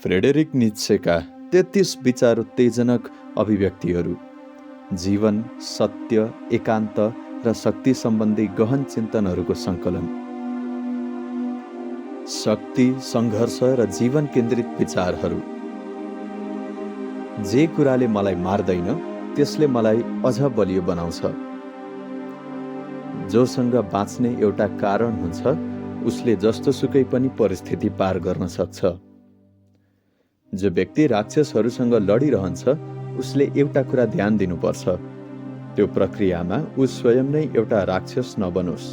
Frederick नित्सेका 33 विचार उत्तेजनक अभिव्यक्तिहरू जीवन, सत्य, एकान्त र शक्ति सम्बन्धी गहन चिन्तनहरूको सङ्कलन। शक्ति, सङ्घर्ष र जीवन केन्द्रित विचारहरू। जे कुराले मलाई मार्दैन त्यसले मलाई अझ बलियो बनाउँछ। जोसँग बाँच्ने एउटा कारण हुन्छ उसले जस्तोसुकै पनि परिस्थिति पार गर्न सक्छ। जो व्यक्ति राक्षसहरूसँग लडिरहन्छ उसले एउटा कुरा ध्यान दिनुपर्छ, त्यो प्रक्रियामा ऊ स्वयं नै एउटा राक्षस नबनोस्।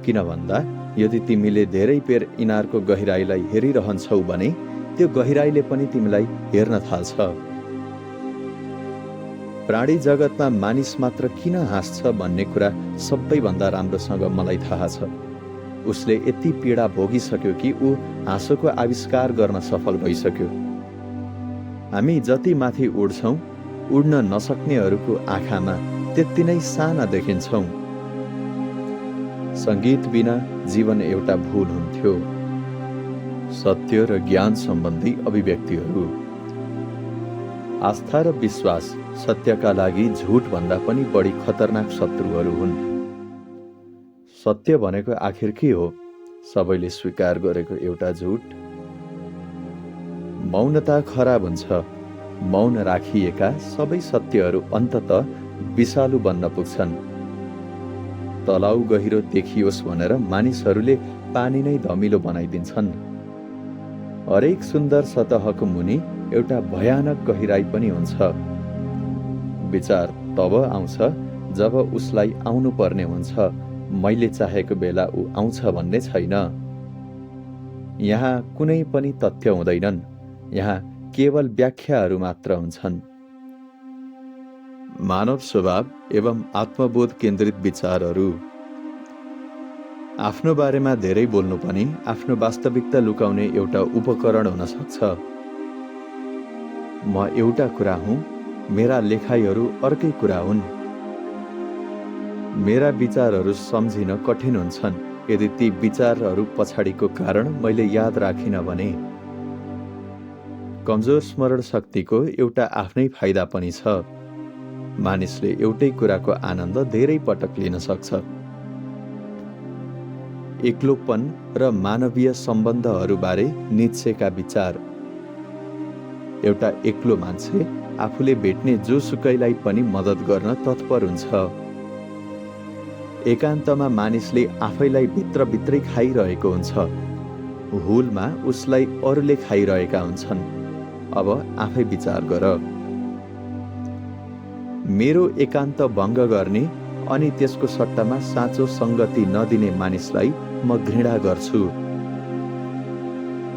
किन भन्दा यदि तिमीले धेरै बेर इनारको गहिराईलाई हेरिरहन्छौ भने त्यो गहिराईले पनि तिमीलाई हेर्न थाल्छ। प्राणी जगतमा मानिस मात्र किन हाँस्छ भन्ने कुरा सबैभन्दा राम्रोसँग मलाई थाहा छ। उसले यति पीडा भोगिसक्यो कि ऊ हाँसोको आविष्कार गर्न सफल भइसक्यो। हामी जति माथि उड्छौँ, उड्न नसक्नेहरूको आँखामा त्यति नै साना देखिन्छौँ। सङ्गीत बिना जीवन एउटा भूल हुन्थ्यो। सत्य र ज्ञान सम्बन्धी अभिव्यक्तिहरू। आस्था र विश्वास सत्यका लागि झुटभन्दा पनि बढी खतरनाक शत्रुहरू हुन्। सत्य भनेको आखिर के हो? सबैले स्वीकार गरेको एउटा झुट। मौनता खराब हुन्छ। मौन राखिएका सबै सत्यहरू अन्ततः विषालु बन्न पुग्छन्। तलाउ गहिरो देखियोस् भनेर मानिसहरूले पानी नै धमिलो बनाइदिन्छन्। हरेक सुन्दर सतहको मुनि एउटा भयानक गहिराई पनि हुन्छ। विचार तब आउँछ जब उसलाई आउनु पर्ने हुन्छ। मैले चाहेको बेला ऊ आउँछ भन्ने छैन। यहाँ कुनै पनि तथ्य हुँदैनन्, यहाँ केवल व्याख्याहरू मात्र हुन्छन्। मानव स्वभाव एवं आत्मबोध केन्द्रित विचारहरू। आफ्नो बारेमा धेरै बोल्नु पनि आफ्नो वास्तविकता लुकाउने एउटा उपकरण हुन सक्छ। म एउटा कुरा हुँ, मेरा लेखाइहरू अर्कै कुरा हुन्। मेरा विचारहरू सम्झिन कठिन हुन्छन् यदि ती विचारहरू पछाडिको कारण मैले याद राखिनँ भने। कमजोर स्मरण शक्तिको एउटा आफ्नै फाइदा पनि छ। मानिसले एउटै कुराको आनन्द धेरै पटक लिन सक्छ। एक्लोपन र मानवीय सम्बन्धहरूबारे नित्सेका विचार। एउटा एक्लो मान्छे आफूले भेट्ने जोसुकैलाई पनि मद्दत गर्न तत्पर हुन्छ। एकान्तमा मानिसले आफैलाई भित्रभित्रै खाइरहेको हुन्छ। हुलमा उसलाई अरूले खाइरहेका हुन्छन्। अब आफै विचार गर। मेरो एकान्त भङ्ग गर्ने अनि त्यसको सट्टामा साँचो सङ्गति नदिने मानिसलाई म घृणा गर्छु।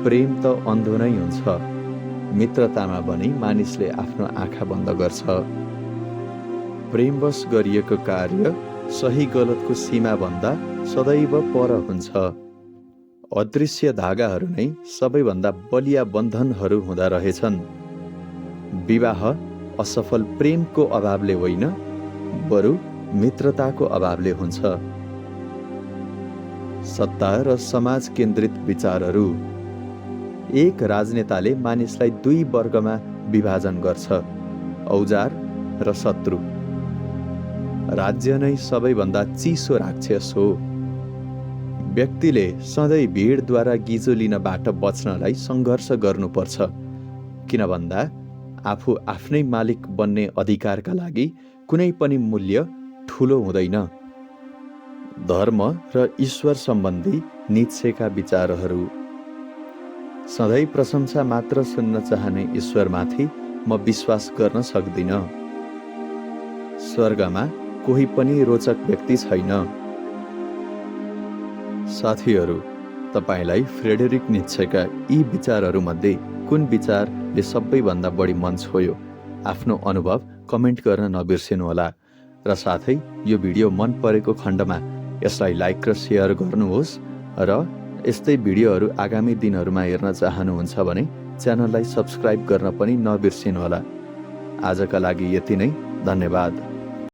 प्रेम त अन्धो नै हुन्छ। मित्रतामा पनि मानिसले आफ्नो आँखा बन्द गर्छ। प्रेमवश गरिएको कार्य सही गलतको सीमाभन्दा सदैव पर हुन्छ। अदृश्य धागाहरू नै सबैभन्दा बलिया बन्धनहरू हुँदा रहेछन्। विवाह असफल प्रेमको अभावले होइन, बरु मित्रताको अभावले हुन्छ। सत्ता र समाज केन्द्रित विचारहरू। एक राजनेताले मानिसलाई दुई वर्गमा विभाजन गर्छ, औजार र शत्रु। राज्य नै सबैभन्दा चिसो राक्षस हो। व्यक्तिले सधैँ भिडद्वारा गिजो लिनबाट बच्नलाई सङ्घर्ष गर्नुपर्छ। किन भन्दा आफू आफ्नै मालिक बन्ने अधिकारका लागि कुनै पनि मूल्य ठुलो हुँदैन। धर्म र ईश्वर सम्बन्धी नित्सेका विचारहरू। सधैँ प्रशंसा मात्र सुन्न चाहने ईश्वरमाथि म विश्वास गर्न सक्दिनँ। स्वर्गमा कोही पनि रोचक व्यक्ति छैन। साथीहरू, तपाईलाई फ्रेडेरिक नित्सेका यी विचारहरूमध्ये कुन विचारले सबैभन्दा बढी मन छोयो? आफ्नो अनुभव कमेन्ट गर्न नबिर्सिनुहोला। र साथै यो भिडियो मन परेको खण्डमा यसलाई लाइक र सेयर गर्नुहोस्। र यस्तै भिडियोहरू आगामी दिनहरूमा हेर्न चाहनुहुन्छ भने च्यानललाई सब्स्क्राइब गर्न पनि नबिर्सिनुहोला। आजका लागि यति नै। धन्यवाद।